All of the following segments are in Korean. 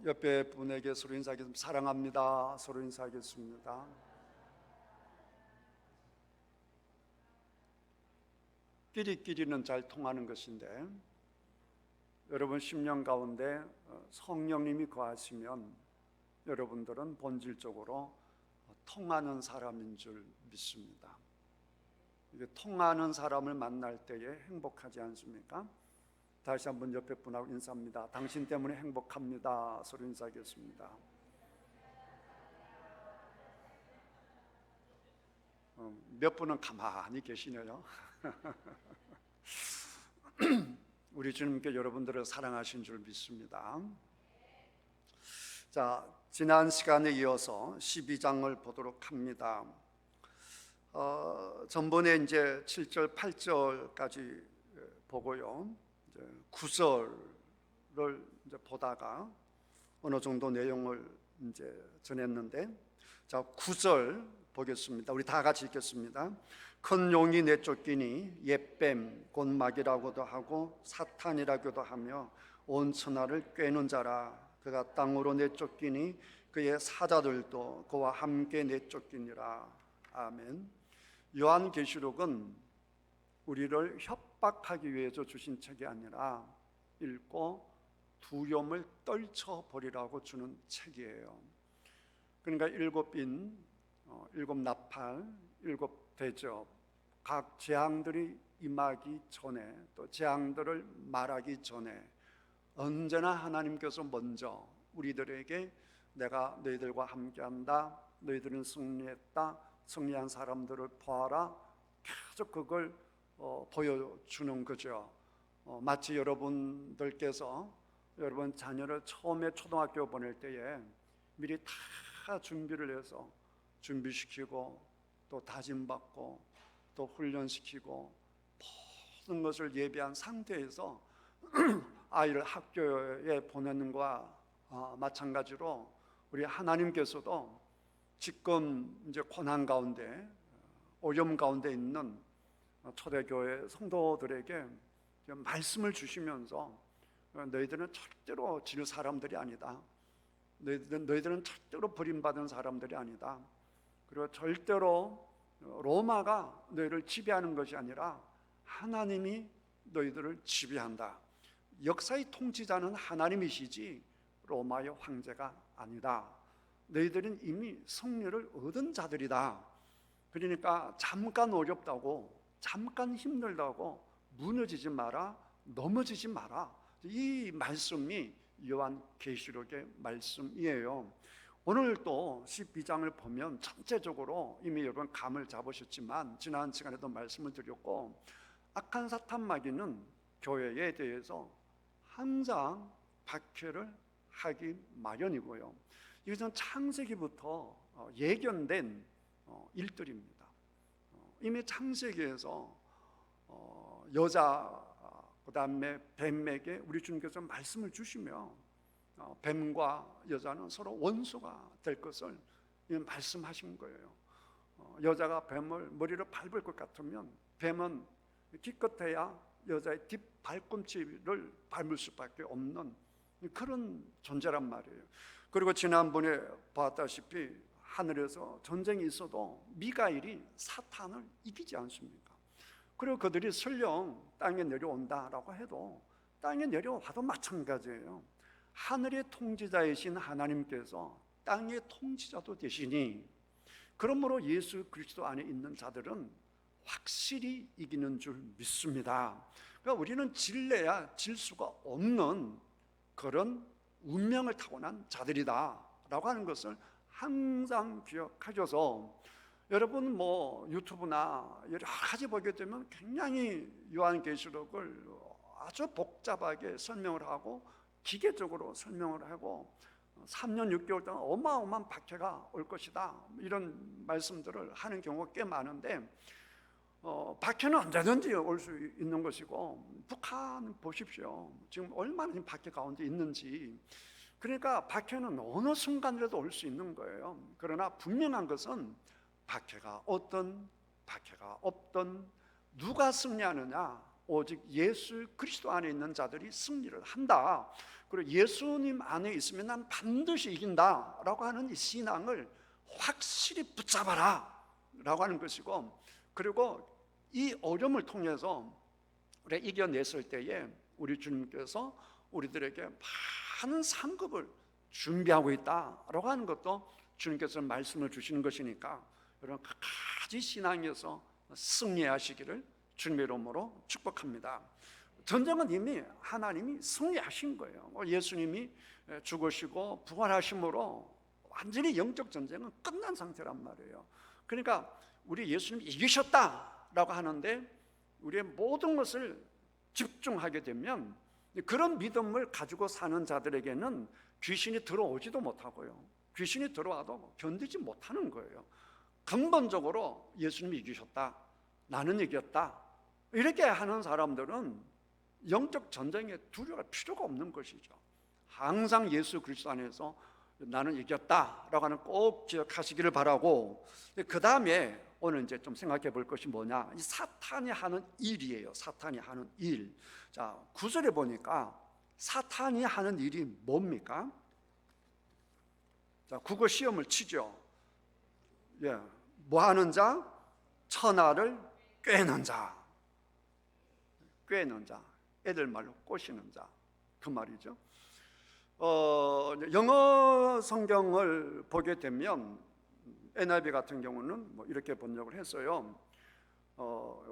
옆에 분에게 서로 인사하겠습니다. 사랑합니다. 서로 인사하겠습니다. 끼리끼리는 잘 통하는 것인데 여러분 심령 가운데 성령님이 거하시면 여러분들은 본질적으로 통하는 사람인 줄 믿습니다. 이게 통하는 사람을 만날 때에 행복하지 않습니까? 다시 한번 옆에 분하고 인사합니다. 당신 때문에 행복합니다. 서로 인사하겠습니다. 몇 분은 가만히 계시네요. 우리 주님께 여러분들을 사랑하신 줄 믿습니다. 자, 지난 시간에 이어서 12장을 보도록 합니다. 전번에 이제 7절, 8절까지 보고요. 이제 9절을 이제 보다가 어느 정도 내용을 이제 전했는데, 자, 9절 보겠습니다. 우리 다 같이 읽겠습니다. 큰 용이 내쫓기니 옛뱀 곧 마귀라고도 하고 사탄이라고도 하며 온 천하를 꿰는 자라. 그가 땅으로 내쫓기니 그의 사자들도 그와 함께 내쫓기니라. 아멘. 요한계시록은 우리를 협박하기 위해서 주신 책이 아니라 읽고 두려움을 떨쳐버리라고 주는 책이에요. 그러니까 일곱 인, 일곱 나팔, 일곱 대접, 각 재앙들이 임하기 전에, 또 재앙들을 말하기 전에 언제나 하나님께서 먼저 우리들에게 내가 너희들과 함께한다, 너희들은 승리했다, 승리한 사람들을 보아라, 계속 그걸 보여주는 거죠. 마치 여러분들께서 여러분 자녀를 처음에 초등학교 보낼 때에 미리 다 준비를 해서 준비시키고 또 다짐받고 또 훈련시키고 모든 것을 예비한 상태에서 아이를 학교에 보내는 것과 마찬가지로 우리 하나님께서도 지금 이제 고난 가운데, 오염 가운데 있는 초대교회 성도들에게 말씀을 주시면서 너희들은 절대로 질 사람들이 아니다. 너희들은 절대로 버림받은 사람들이 아니다. 그리고 절대로 로마가 너희를 지배하는 것이 아니라 하나님이 너희들을 지배한다. 역사의 통치자는 하나님이시지 로마의 황제가 아니다. 너희들은 이미 승리를 얻은 자들이다. 그러니까 잠깐 어렵다고, 잠깐 힘들다고 무너지지 마라, 넘어지지 마라. 이 말씀이 요한계시록의 말씀이에요. 오늘 또 12장을 보면 전체적으로 이미 여러분 감을 잡으셨지만 지난 시간에도 말씀을 드렸고, 악한 사탄 마귀는 교회에 대해서 항상 박해를 하기 마련이고요. 이것은 창세기부터 예견된 일들입니다. 이미 창세기에서 여자 그 다음에 뱀에게 우리 주님께서 말씀을 주시며 뱀과 여자는 서로 원수가 될 것을 말씀하신 거예요. 여자가 뱀을 머리로 밟을 것 같으면 뱀은 기껏해야 여자의 뒷발꿈치를 밟을 수밖에 없는 그런 존재란 말이에요. 그리고 지난번에 봤다시피 하늘에서 전쟁이 있어도 미가엘이 사탄을 이기지 않습니까? 그리고 그들이 설령 땅에 내려온다라고 해도 땅에 내려와도 마찬가지예요. 하늘의 통치자이신 하나님께서 땅의 통치자도 되시니, 그러므로 예수 그리스도 안에 있는 자들은 확실히 이기는 줄 믿습니다. 그러니까 우리는 질래야 질 수가 없는 그런 운명을 타고난 자들이다 라고 하는 것을 항상 기억하셔서, 여러분 유튜브나 여러 가지 보게 되면 굉장히 요한계시록을 아주 복잡하게 설명을 하고 기계적으로 설명을 하고 3년 6개월 동안 어마어마한 박해가 올 것이다 이런 말씀들을 하는 경우가 꽤 많은데, 박해는 언제든지 올 수 있는 것이고, 북한 보십시오. 지금 얼마나 박해 가운데 있는지. 그러니까 박해는 어느 순간이라도 올 수 있는 거예요. 그러나 분명한 것은 박해가 어떤 박해가 없던 누가 승리하느냐, 오직 예수 그리스도 안에 있는 자들이 승리를 한다. 그리고 예수님 안에 있으면 난 반드시 이긴다라고 하는 이 신앙을 확실히 붙잡아라 라고 하는 것이고, 그리고 이 어려움을 통해서 우리가 이겨냈을 때에 우리 주님께서 우리들에게 많은 상급을 준비하고 있다라고 하는 것도 주님께서 말씀을 주시는 것이니까, 여러분 끝까지 신앙에서 승리하시기를 주님의 이름으로 축복합니다. 전쟁은 이미 하나님이 승리하신 거예요. 예수님이 죽으시고 부활하심으로 완전히 영적 전쟁은 끝난 상태란 말이에요. 그러니까 우리 예수님이 이기셨다라고 하는데 우리의 모든 것을 집중하게 되면 그런 믿음을 가지고 사는 자들에게는 귀신이 들어오지도 못하고요, 귀신이 들어와도 견디지 못하는 거예요. 근본적으로 예수님이 이기셨다, 나는 이겼다, 이렇게 하는 사람들은 영적 전쟁에 두려워할 필요가 없는 것이죠. 항상 예수 그리스도 안에서 나는 이겼다라고 하는 꼭 기억하시기를 바라고, 그 다음에 오늘 이제 좀 생각해 볼 것이 뭐냐, 이 사탄이 하는 일이에요. 사탄이 하는 일. 자, 9절에 보니까 사탄이 하는 일이 뭡니까? 자, 국어 시험을 치죠. 예, 뭐 하는 자? 천하를 꿰는 자. 꿰는 자, 애들 말로 꼬시는 자, 그 말이죠. 영어 성경을 보게 되면 NIV 같은 경우는 뭐 이렇게 번역을 했어요.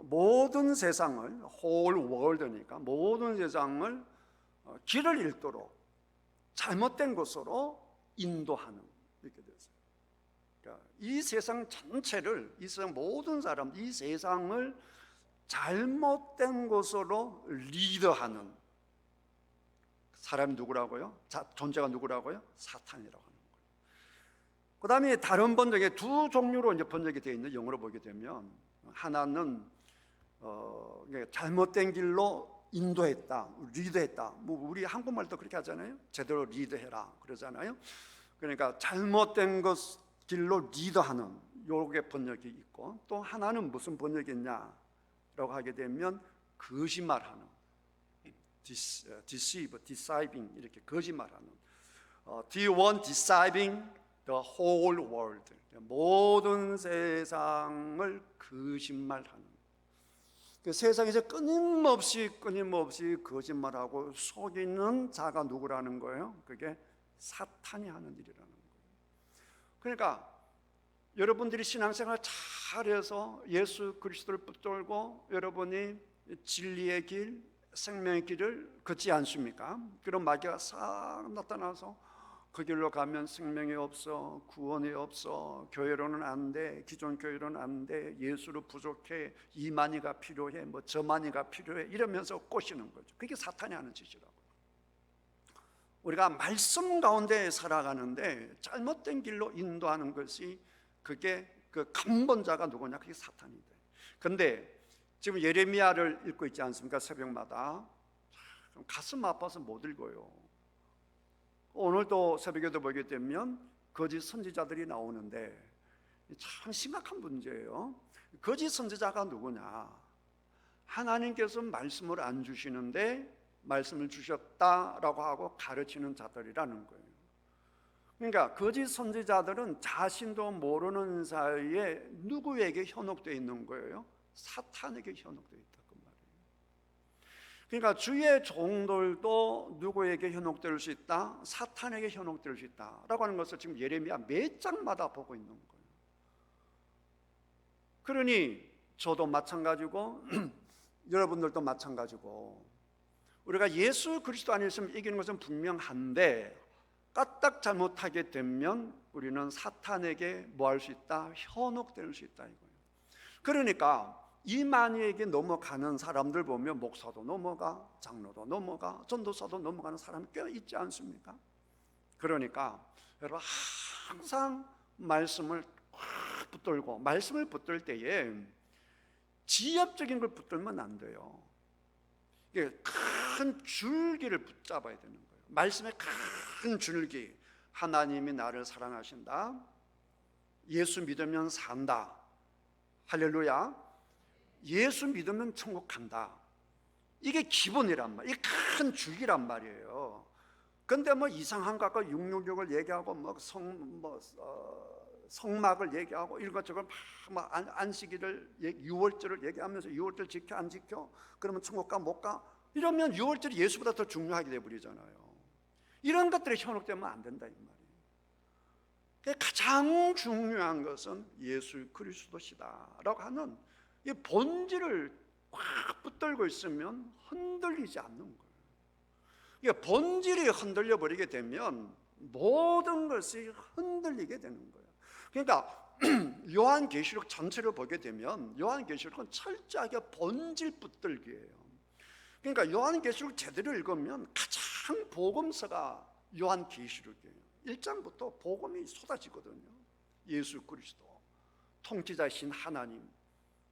모든 세상을, whole world니까 모든 세상을 길을 잃도록 잘못된 것으로 인도하는, 이렇게 됐어요. 그러니까 이 세상 전체를, 이 세상 모든 사람, 이 세상을 잘못된 것으로 리더하는 사람이 누구라고요? 존재가 누구라고요? 사탄이라고 하는 거예요. 그 다음에 다른 번역에 두 종류로 이제 번역이 되어 있는, 영어로 보게 되면 하나는 잘못된 길로 인도했다, 리드했다. 뭐 우리 한국말도 그렇게 하잖아요. 제대로 리드해라 그러잖아요. 그러니까 잘못된 것 길로 리드하는 요게 번역이 있고, 또 하나는 무슨 번역이냐라고 하게 되면 거짓말하는, deceive, deceiving, 이렇게 거짓말하는. Do you want deceiving the whole world? 모든 세상을 거짓말하는. 그 세상에서 끊임없이 거짓말하고 속이는 자가 누구라는 거예요? 그게 사탄이 하는 일이라는 거예요. 그러니까 여러분들이 신앙생활 잘해서 예수 그리스도를 붙들고 여러분이 진리의 길, 생명의 길을 걷지 않습니까? 그런 마귀가 싹 나타나서 그 길로 가면 생명이 없어, 구원이 없어, 교회로는 안 돼, 기존 교회로는 안 돼, 예수로 부족해, 이만희가 필요해, 뭐 저만희가 필요해, 이러면서 꼬시는 거죠. 그게 사탄이 하는 짓이라고. 우리가 말씀 가운데 살아가는데 잘못된 길로 인도하는 것이, 그게 그 근본자가 누구냐? 그게 사탄이다. 근데 지금 예레미야를 읽고 있지 않습니까? 새벽마다. 가슴 아파서 못 읽어요. 오늘도 새벽에도 보게 되면 거짓 선지자들이 나오는데 참 심각한 문제예요. 거짓 선지자가 누구냐? 하나님께서 말씀을 안 주시는데 말씀을 주셨다라고 하고 가르치는 자들이라는 거예요. 그러니까 거짓 선지자들은 자신도 모르는 사이에 누구에게 현혹되어 있는 거예요? 사탄에게 현혹되어 있다, 그 말이에요. 그러니까 주의 종들도 누구에게 현혹될 수 있다? 사탄에게 현혹될 수 있다라고 하는 것을 지금 예레미야 몇 장마다 보고 있는 거예요. 그러니 저도 마찬가지고 여러분들도 마찬가지고, 우리가 예수 그리스도 안에 있으면 이기는 것은 분명한데 까딱 잘못하게 되면 우리는 사탄에게 뭐 할 수 있다? 현혹될 수 있다, 이거예요. 그러니까 이만희에게 넘어가는 사람들 보면 목사도 넘어가, 장로도 넘어가, 전도사도 넘어가는 사람이 꽤 있지 않습니까? 그러니까 여러분 항상 말씀을 붙들고, 말씀을 붙들 때에 지엽적인 걸 붙들면 안 돼요. 이게 큰 줄기를 붙잡아야 되는 거예요. 말씀의 큰 줄기. 하나님이 나를 사랑하신다, 예수 믿으면 산다, 할렐루야, 예수 믿으면 천국 간다, 이게 기본이란 말이에요. 이게 큰 주기란 말이에요. 근데 뭐 이상한 거 아까 666을 얘기하고 성막을 얘기하고 이런 것저것 막 안식일을 6월절을 얘기하면서 6월절 지켜 안 지켜? 그러면 천국 가 못 가? 이러면 6월절이 예수보다 더 중요하게 돼 버리잖아요. 이런 것들이 현혹되면 안 된다 이 말이에요. 가장 중요한 것은 예수 그리스도시다라고 하는 이 본질을 꽉 붙들고 있으면 흔들리지 않는 거예요. 본질이 흔들려 버리게 되면 모든 것이 흔들리게 되는 거예요. 그러니까 요한계시록 전체를 보게 되면 요한계시록은 철저하게 본질 붙들기예요. 그러니까 요한계시록 제대로 읽으면 가장 복음서가 요한계시록이에요. 1장부터 복음이 쏟아지거든요. 예수 그리스도, 통치자이신 하나님,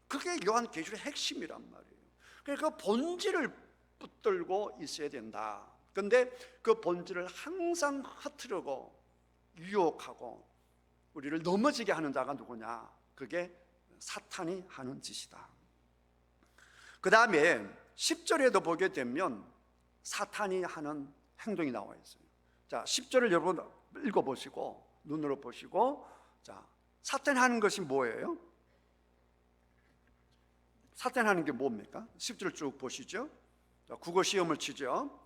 그게 요한계시록의 핵심이란 말이에요. 그러니까 그 본질을 붙들고 있어야 된다. 그런데 그 본질을 항상 흐트르고 유혹하고 우리를 넘어지게 하는 자가 누구냐? 그게 사탄이 하는 짓이다. 그 다음에 10절에도 보게 되면 사탄이 하는 행동이 나와 있어요. 자, 10절을 여러분 읽어보시고 눈으로 보시고, 자, 사탄이 하는 것이 뭐예요? 사탄이 하는 게 뭡니까? 10절을 쭉 보시죠. 자, 국어 시험을 치죠.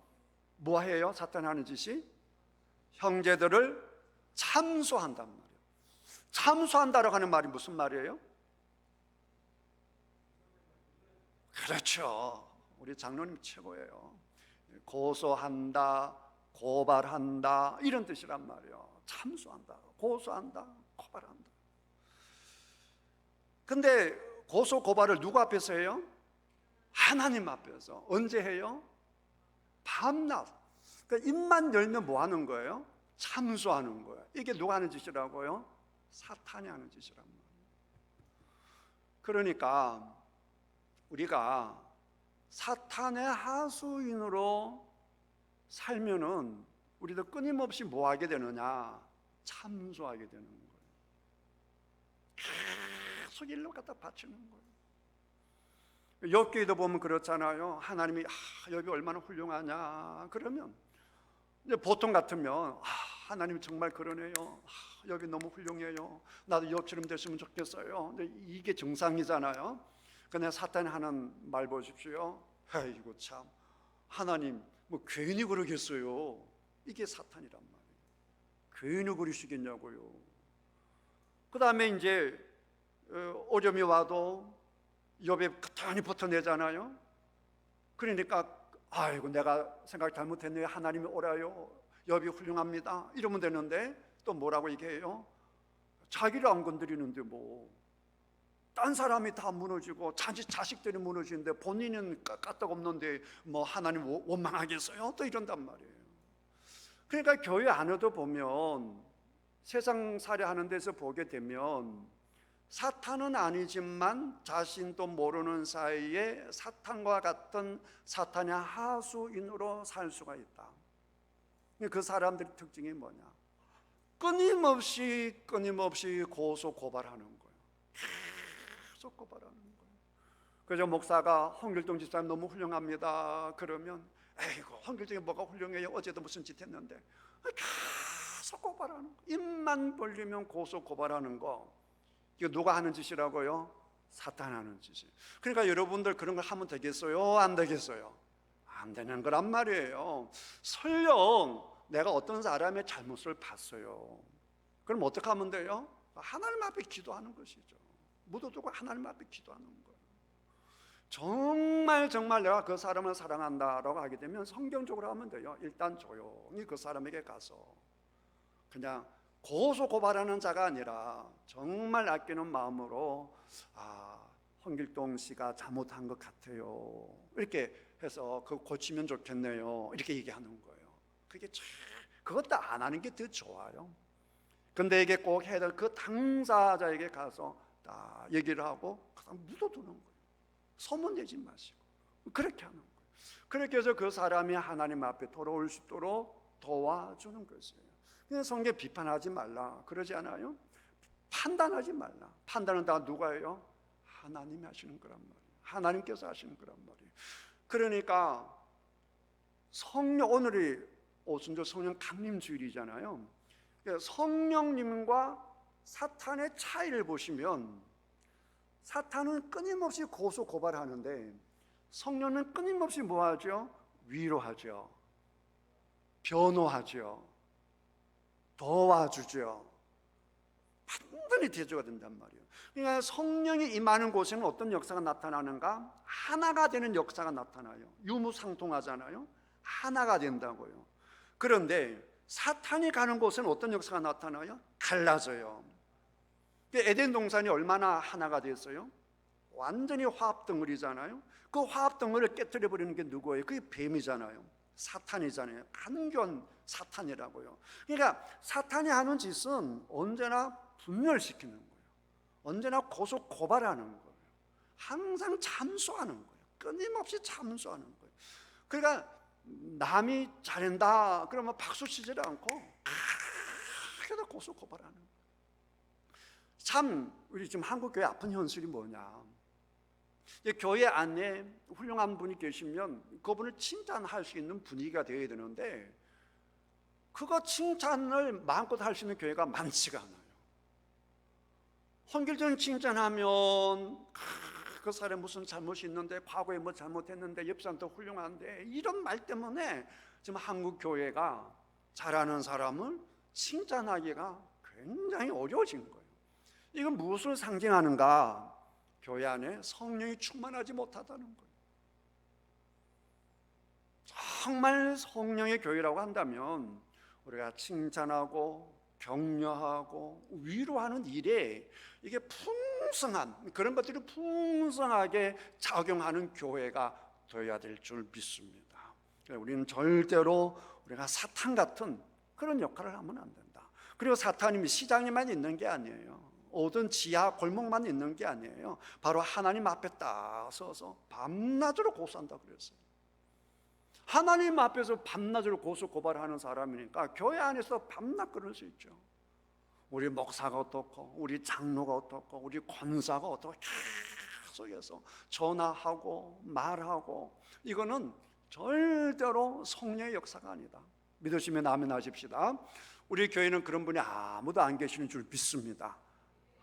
뭐 해요? 사탄이 하는 짓이 형제들을 참소한단 말이에요. 참소한다라고 하는 말이 무슨 말이에요? 그렇죠. 우리 장로님 최고예요. 고소한다, 고발한다 이런 뜻이란 말이에요. 참소한다, 고소한다, 고발한다. 근데 고소 고발을 누구 앞에서 해요? 하나님 앞에서. 언제 해요? 밤낮. 그러니까 입만 열면 뭐 하는 거예요? 참소하는 거예요. 이게 누가 하는 짓이라고요? 사탄이 하는 짓이란 말이에요. 그러니까 우리가 사탄의 하수인으로 살면은 우리도 끊임없이 뭐 하게 되느냐? 참소하게 되는 거예요. 계속 일로 갖다 바치는 거예요. 욥기도 보면 그렇잖아요. 하나님이 욥이 얼마나 훌륭하냐 그러면 이제 보통 같으면 하나님 정말 그러네요. 욥이 너무 훌륭해요. 나도 욥처럼 됐으면 좋겠어요. 근데 이게 정상이잖아요. 근데 사탄이 하는 말 보십시오. 아이고 참, 하나님 뭐 괜히 그러겠어요. 이게 사탄이란 말이에요. 괜히 그러시겠냐고요. 그 다음에 이제 어려움이 와도 욥이 그탄히 버텨내잖아요. 그러니까 아이고 내가 생각 잘못했네요. 하나님이 오라요. 욥이 훌륭합니다. 이러면 되는데 또 뭐라고 얘기해요? 자기를 안 건드리는데 뭐 딴 사람이 다 무너지고 자식들이 무너지는데 본인은 까딱없는데 뭐 하나님 원망하겠어요? 또 이런단 말이에요. 그러니까 교회 안에도 보면 세상 살이하는 데서 보게 되면 사탄은 아니지만 자신도 모르는 사이에 사탄과 같은 사탄의 하수인으로 살 수가 있다. 그 사람들의 특징이 뭐냐? 끊임없이 고소 고발하는 거예요. 계속 고발하는 거예요. 그래서 목사가 홍길동 집사님 너무 훌륭합니다 그러면 에이구 홍길동이 뭐가 훌륭해요? 어제도 무슨 짓 했는데. 계속 고발하는 거. 입만 벌리면 고소 고발하는 거. 이거 누가 하는 짓이라고요? 사탄 하는 짓이에요. 그러니까 여러분들 그런 걸 하면 되겠어요? 안 되겠어요? 안 되는 거란 말이에요. 설령 내가 어떤 사람의 잘못을 봤어요. 그럼 어떻게 하면 돼요? 하나님 앞에 기도하는 것이죠. 묻어두고 하나님 앞에 기도하는 거예요. 정말 내가 그 사람을 사랑한다라고 하게 되면 성경적으로 하면 돼요. 일단 조용히 그 사람에게 가서 그냥 고소 고발하는 자가 아니라 정말 아끼는 마음으로 홍길동 씨가 잘못한 것 같아요. 이렇게 해서 그거 고치면 좋겠네요. 이렇게 얘기하는 거예요. 그게 참 그것도 안 하는 게 더 좋아요. 근데 이게 꼭 해야 될 그 당사자에게 가서 다 얘기를 하고 그냥 묻어두는 거예요. 소문내지 마시고 그렇게 하는 거예요. 그렇게 해서 그 사람이 하나님 앞에 돌아올 수 있도록 도와주는 것이에요. 그냥 성경 비판하지 말라 그러지 않아요? 판단하지 말라. 판단은 다 누가 해요? 하나님이 하시는 거란 말이에요. 하나님께서 하시는 거란 말이에요. 그러니까 성령, 오늘이 오순절 성령 강림 주일이잖아요. 성령님과 사탄의 차이를 보시면, 사탄은 끊임없이 고소 고발하는데 성령은 끊임없이 뭐하죠? 위로하죠, 변호하죠, 도와주죠. 완전히 대조가 된단 말이에요. 그러니까 성령이 임하는 곳에는 어떤 역사가 나타나는가? 하나가 되는 역사가 나타나요. 유무상통하잖아요. 하나가 된다고요. 그런데 사탄이 가는 곳에는 어떤 역사가 나타나요? 갈라져요. 에덴 동산이 얼마나 하나가 됐어요? 완전히 화합덩어리잖아요. 그 화합덩어리를 깨뜨려 버리는 게 누구예요? 그게 뱀이잖아요. 사탄이잖아요. 간교한 사탄이라고요. 그러니까 사탄이 하는 짓은 언제나 분열시키는 거예요. 언제나 고소 고발하는 거예요. 항상 참소하는 거예요. 끊임없이 참소하는 거예요. 그러니까 남이 잘한다 그러면 박수 치지를 않고 계속 고소 고발하는 거예요. 참 우리 지금 한국교회 아픈 현실이 뭐냐? 교회 안에 훌륭한 분이 계시면 그분을 칭찬할 수 있는 분위기가 되어야 되는데, 그거 칭찬을 마음껏 할 수 있는 교회가 많지가 않아요. hon길전 칭찬하면 그 사람이 무슨 잘못이 있는데, 과거에 뭐 잘못했는데, 옆 사람도 훌륭한데, 이런 말 때문에 지금 한국 교회가 잘하는 사람을 칭찬하기가 굉장히 어려워진 거예요. 이건 무엇을 상징하는가? 교회 안에 성령이 충만하지 못하다는 거예요. 정말 성령의 교회라고 한다면 우리가 칭찬하고 격려하고 위로하는 일에 이게 풍성한, 그런 것들이 풍성하게 작용하는 교회가 되어야 될 줄 믿습니다. 우리는 절대로 우리가 사탄 같은 그런 역할을 하면 안 된다. 그리고 사탄이 시장에만 있는 게 아니에요. 어떤 지하 골목만 있는 게 아니에요. 바로 하나님 앞에 딱 서서 밤낮으로 고소한다 그랬어요. 하나님 앞에서 밤낮으로 고소 고발하는 사람이니까 교회 안에서 밤낮 그럴 수 있죠. 우리 목사가 어떻고, 우리 장로가 어떻고, 우리 권사가 어떻고, 계속해서 전화하고 말하고, 이거는 절대로 성령의 역사가 아니다. 믿으시면 아멘 하십시다. 우리 교회는 그런 분이 아무도 안 계시는 줄 믿습니다.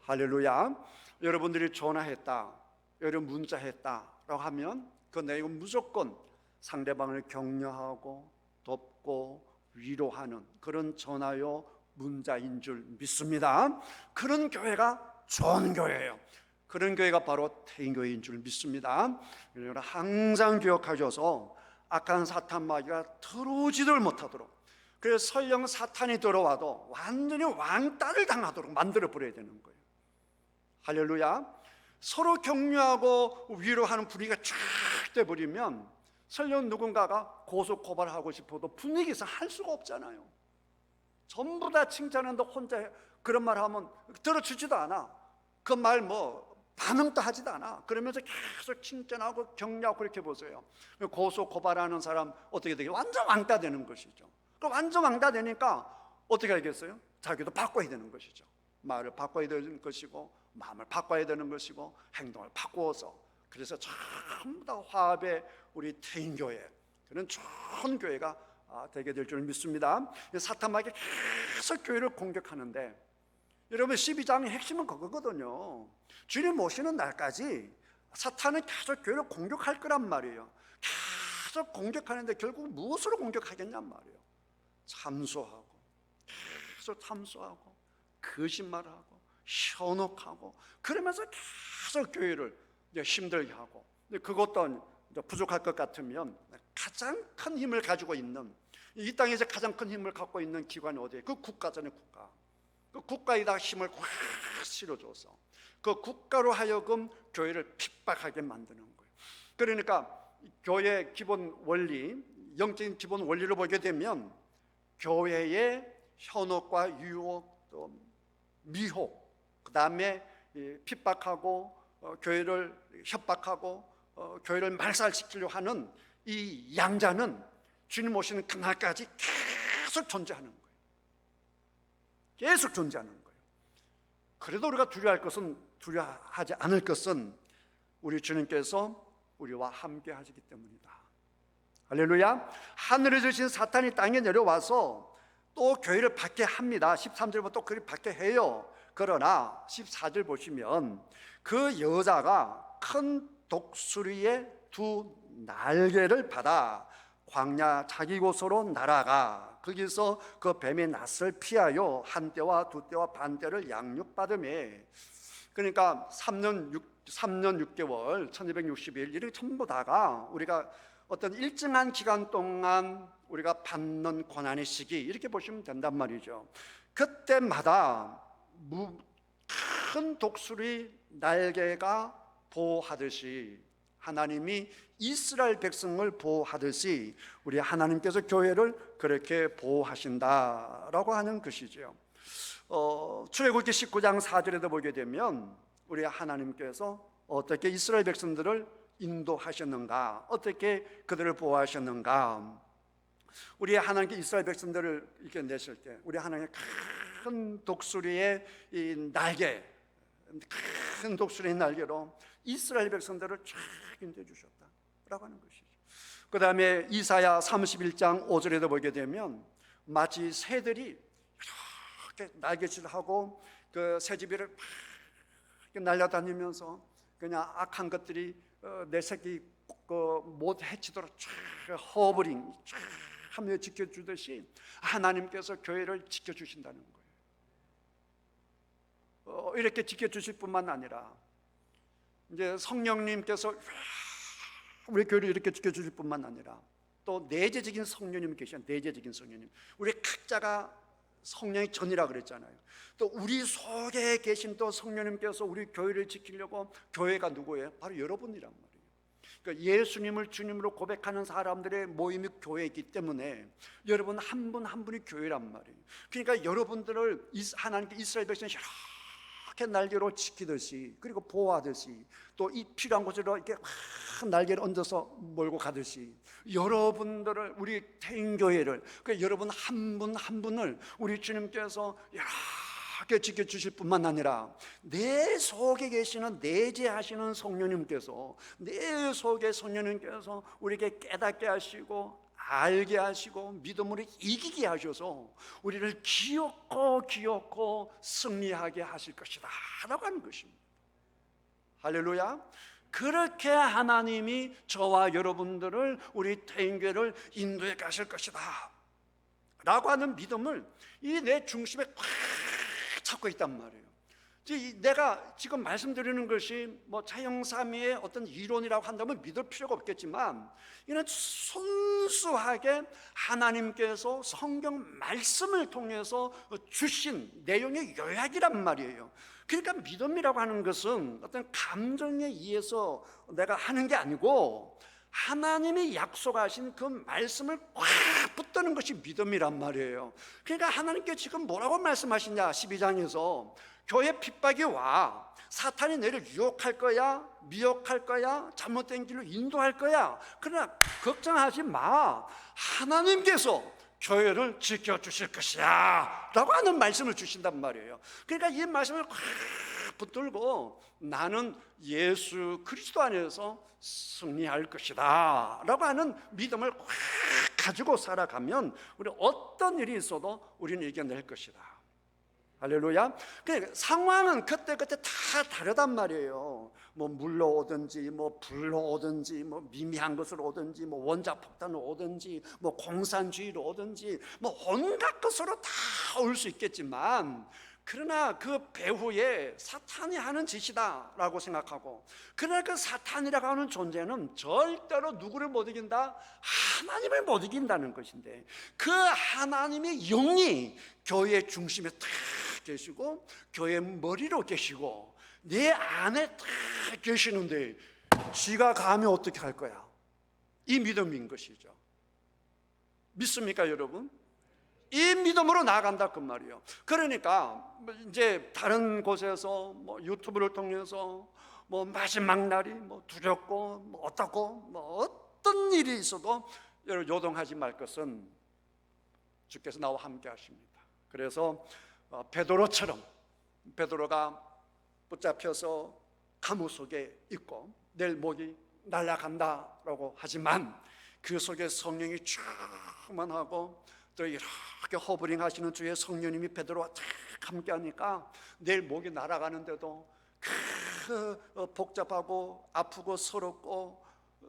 할렐루야. 여러분들이 전화했다, 여러분 문자했다라고 하면 그 내용은 무조건 상대방을 격려하고 돕고 위로하는 그런 전화요 문자인 줄 믿습니다. 그런 교회가 좋은 교회예요. 그런 교회가 바로 태인교회인 줄 믿습니다. 여러분 항상 기억하셔서 악한 사탄 마귀가 들어오지를 못하도록, 그래서 설령 사탄이 들어와도 완전히 왕따를 당하도록 만들어 버려야 되는 거예요. 할렐루야. 서로 격려하고 위로하는 분위기가 쫙 돼버리면 설령 누군가가 고소 고발하고 싶어도 분위기에서 할 수가 없잖아요. 전부 다 칭찬하는데 혼자 그런 말 하면 들어주지도 않아. 그 말 뭐 반응도 하지도 않아. 그러면서 계속 칭찬하고 격려하고 그렇게 보세요. 고소 고발하는 사람 어떻게 되겠어요? 완전 왕따 되는 것이죠. 그 완전 왕따 되니까 어떻게 하겠어요? 자기도 바꿔야 되는 것이죠. 말을 바꿔야 되는 것이고, 마음을 바꿔야 되는 것이고, 행동을 바꾸어서, 그래서 전부 다 화합의 우리 태인교회, 그런 좋은 교회가 되게 될 줄 믿습니다. 사탄 마귀가 계속 교회를 공격하는데, 여러분 12장의 핵심은 그거거든요. 주님 오시는 날까지 사탄은 계속 교회를 공격할 거란 말이에요. 계속 공격하는데 결국 무엇으로 공격하겠냔 말이에요. 참소하고, 계속 참소하고, 거짓말하고, 현혹하고, 그러면서 계속 교회를 힘들게 하고, 그것도 부족할 것 같으면 가장 큰 힘을 가지고 있는, 이 땅에서 가장 큰 힘을 갖고 있는 기관이 어디예요? 그 국가잖아요. 국가. 그 국가에다 힘을 확 실어줘서 그 국가로 하여금 교회를 핍박하게 만드는 거예요. 그러니까 교회의 기본 원리, 영적인 기본 원리를 보게 되면 교회의 현혹과 유혹, 또 미혹, 그 다음에 핍박하고 교회를 협박하고 교회를 말살시키려고 하는 이 양자는 주님 오시는 그날까지 계속 존재하는 거예요. 계속 존재하는 거예요. 그래도 우리가 두려워하지 않을 것은 우리 주님께서 우리와 함께 하시기 때문이다. 할렐루야. 하늘에 주신 사탄이 땅에 내려와서 또 교회를 받게 합니다. 13절부터 또 그를 받게 해요. 그러나 14절 보시면 그 여자가 큰 독수리의 두 날개를 받아 광야 자기 곳으로 날아가 거기서 그 뱀의 낯을 피하여 한 때와 두 때와 반 때를 양육받음에, 그러니까 3년 6개월 1260일 이렇게 전부 다가 우리가 어떤 일정한 기간 동안 우리가 받는 고난의 시기, 이렇게 보시면 된단 말이죠. 그때마다 큰 독수리 날개가 보호하듯이, 하나님이 이스라엘 백성을 보호하듯이 우리 하나님께서 교회를 그렇게 보호하신다라고 하는 것이죠. 출애굽기 19장 4절에도 보게 되면 우리 하나님께서 어떻게 이스라엘 백성들을 인도하셨는가, 어떻게 그들을 보호하셨는가. 우리 하나님께 이스라엘 백성들을 이렇게 내실 때 우리 하나님의 큰 독수리의 이 날개, 큰 독수리의 날개로 이스라엘 백성들을 쫙 인도해 주셨다라고 하는 것이죠. 그 다음에 이사야 31장 5절에도 보게 되면 마치 새들이 이렇게 날개질하고 그 새집이를 막 날아다니면서 그냥 악한 것들이 내 새끼 못 해치도록 쫙 허브링 쫙 하며 지켜주듯이 하나님께서 교회를 지켜주신다는 거예요. 이렇게 지켜주실 뿐만 아니라 이제 성령님께서 우리 교회를 이렇게 지켜주실 뿐만 아니라 또 내재적인 성령님이 계셔. 내재적인 성령님, 우리 각자가 성령의 전이라 그랬잖아요. 또 우리 속에 계신 또 성령님께서 우리 교회를 지키려고, 교회가 누구예요? 바로 여러분이란 말이에요. 그러니까 예수님을 주님으로 고백하는 사람들의 모임이 교회이기 때문에 여러분 한 분 한 분이 교회란 말이에요. 그러니까 여러분들을 하나님께 이스라엘 백성이 이렇게 날개로 지키듯이, 그리고 보호하듯이, 또 이 필요한 곳으로 이렇게 날개를 얹어서 몰고 가듯이 여러분들을, 우리 태인교회를, 그러니까 여러분 한 분 한 분을 우리 주님께서 이렇게 지켜주실 뿐만 아니라 내 속에 계시는 내재하시는 성령님께서, 내 속에 성령님께서 우리에게 깨닫게 하시고 알게 하시고 믿음으로 이기게 하셔서 우리를 기억고 승리하게 하실 것이다 라고 하는 것입니다. 할렐루야. 그렇게 하나님이 저와 여러분들을, 우리 태인교회를 인도해 가실 것이다 라고 하는 믿음을 이 내 중심에 꽉 잡고 있단 말이에요. 내가 지금 말씀드리는 것이 뭐 차영삼이의 어떤 이론이라고 한다면 믿을 필요가 없겠지만, 이는 순수하게 하나님께서 성경 말씀을 통해서 주신 내용의 요약이란 말이에요. 그러니까 믿음이라고 하는 것은 어떤 감정에 의해서 내가 하는 게 아니고 하나님이 약속하신 그 말씀을 꽉 붙드는 것이 믿음이란 말이에요. 그러니까 하나님께 지금 뭐라고 말씀하시냐, 12장에서 교회 핍박이 와, 사탄이 너를 유혹할 거야, 미혹할 거야, 잘못된 길로 인도할 거야. 그러나 걱정하지 마, 하나님께서 교회를 지켜주실 것이야 라고 하는 말씀을 주신단 말이에요. 그러니까 이 말씀을 꽉 붙들고 나는 예수 그리스도 안에서 승리할 것이다 라고 하는 믿음을 꽉 가지고 살아가면 우리 어떤 일이 있어도 우리는 이겨낼 것이다. 할렐루야. 그러니까 상황은 그때그때 다 다르단 말이에요. 뭐 물로 오든지, 뭐 불로 오든지, 뭐 미미한 것으로 오든지, 뭐 원자폭탄으로 오든지, 뭐 공산주의로 오든지, 뭐 온갖 것으로 다 올 수 있겠지만, 그러나 그 배후에 사탄이 하는 짓이다 라고 생각하고, 그러나 그 사탄이라고 하는 존재는 절대로 누구를 못 이긴다? 하나님을 못 이긴다는 것인데, 그 하나님의 영이 교회의 중심에 탁 계시고 교회의 머리로 계시고 내 안에 탁 계시는데 지가 가면 어떻게 할 거야? 이 믿음인 것이죠. 믿습니까 여러분? 이 믿음으로 나아간다 그 말이에요. 그러니까 이제 다른 곳에서 뭐 유튜브를 통해서 뭐 마지막 날이 뭐 두렵고 뭐 어떻고 뭐 어떤 일이 있어도 여러분 요동하지 말 것은 주께서 나와 함께 하십니다. 그래서 베드로처럼, 베드로가 붙잡혀서 감옥 속에 있고 내일 목이 날아간다라고 하지만 그 속에 성령이 충만하고 또 이렇게 허브링 하시는 주의 성령님이 베드로와 탁 함께 하니까 내일 목이 날아가는데도 그 복잡하고 아프고 서럽고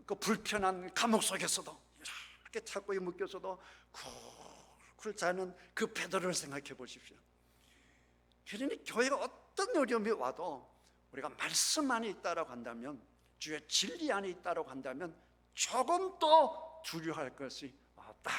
그 불편한 감옥 속에서도 이렇게 착고에 묶여서도 쿨쿨 자는 그 베드로를 생각해 보십시오. 그러니 교회가 어떤 어려움이 와도 우리가 말씀 안에 있다라고 한다면, 주의 진리 안에 있다라고 한다면 조금도 두려워할 것이 없다.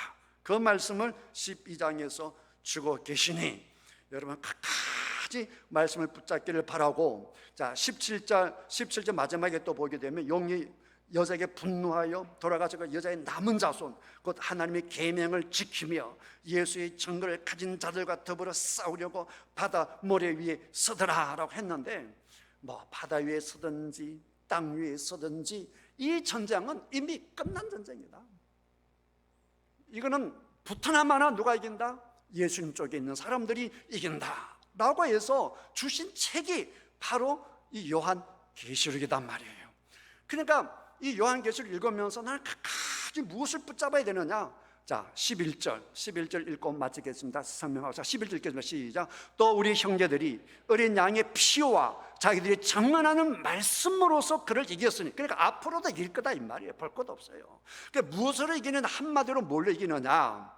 그 말씀을 12장에서 주고 계시니 여러분 끝까지 말씀을 붙잡기를 바라고, 자 17절 마지막에 또 보게 되면 용이 여자에게 분노하여 돌아가서 그 여자의 남은 자손 곧 하나님의 계명을 지키며 예수의 증거를 가진 자들과 더불어 싸우려고 바다 모래 위에 서더라라고 했는데, 뭐 바다 위에 서든지 땅 위에 서든지 이 전쟁은 이미 끝난 전쟁이다. 이거는 붙으나 마나 누가 이긴다? 예수님 쪽에 있는 사람들이 이긴다 라고 해서 주신 책이 바로 이 요한계시록이단 말이에요. 그러니까 이 요한계시록 읽으면서 나는 끝까지 무엇을 붙잡아야 되느냐? 자 11절 읽고 마치겠습니다. 설명하고, 자 11절 읽겠습니다. 시작. 또 우리 형제들이 어린 양의 피와 자기들이 증언하는 말씀으로서 그를 이겼으니, 그러니까 앞으로도 이길 거다 이 말이에요. 볼 것도 없어요. 그러니까 무엇으로 이기느냐? 한마디로 뭘로 이기느냐?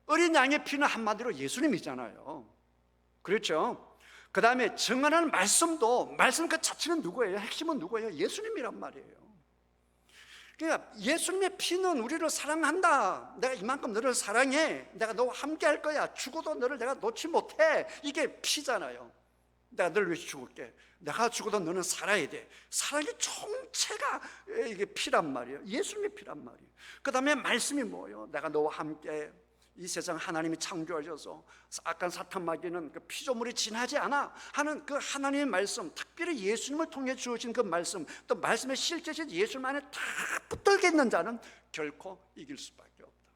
어린 양의 피는 한마디로 예수님이잖아요. 그렇죠? 그 다음에 증언하는 말씀도, 말씀 그 자체는 누구예요? 핵심은 누구예요? 예수님이란 말이에요. 그러니까 예수님의 피는 우리를 사랑한다. 내가 이만큼 너를 사랑해. 내가 너와 함께 할 거야. 죽어도 너를 내가 놓지 못해. 이게 피잖아요. 내가 너를 위해 죽을게. 내가 죽어도 너는 살아야 돼. 사랑의 총체가 이게 피란 말이에요. 예수님의 피란 말이에요. 그 다음에 말씀이 뭐예요? 내가 너와 함께 이 세상 하나님이 창조하셔서 악한 사탄 마귀는 그 피조물이 지나지 않아 하는 그 하나님의 말씀, 특별히 예수님을 통해 주어진 그 말씀, 또 말씀의 실제신 예수님 안에 다 붙들게 있는 자는 결코 이길 수밖에 없다.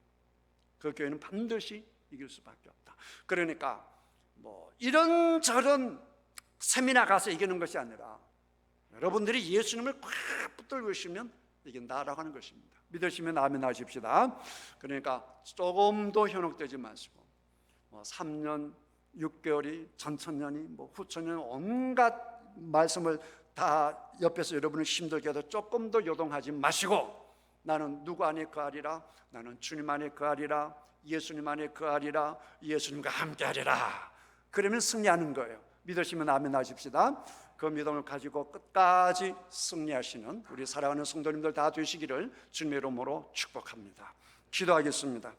그 교회는 반드시 이길 수밖에 없다. 그러니까 뭐 이런저런 세미나 가서 이기는 것이 아니라 여러분들이 예수님을 꽉 붙들고 있으면 이긴다라고 하는 것입니다. 믿으시면 아멘 하십시다. 그러니까 조금도 현혹되지 마시고, 3년, 6개월이, 전천년이, 후천년 온갖 말씀을 다 옆에서 여러분을 힘들게 해도 조금도 요동하지 마시고, 나는 누구 안에 거하리라? 나는 주님 안에 거하리라. 예수님 안에 거하리라. 예수님과 함께하리라. 그러면 승리하는 거예요. 믿으시면 아멘 하십시다. 그 믿음을 가지고 끝까지 승리하시는 우리 사랑하는 성도님들 다 되시기를 주님의 이름으로 축복합니다. 기도하겠습니다.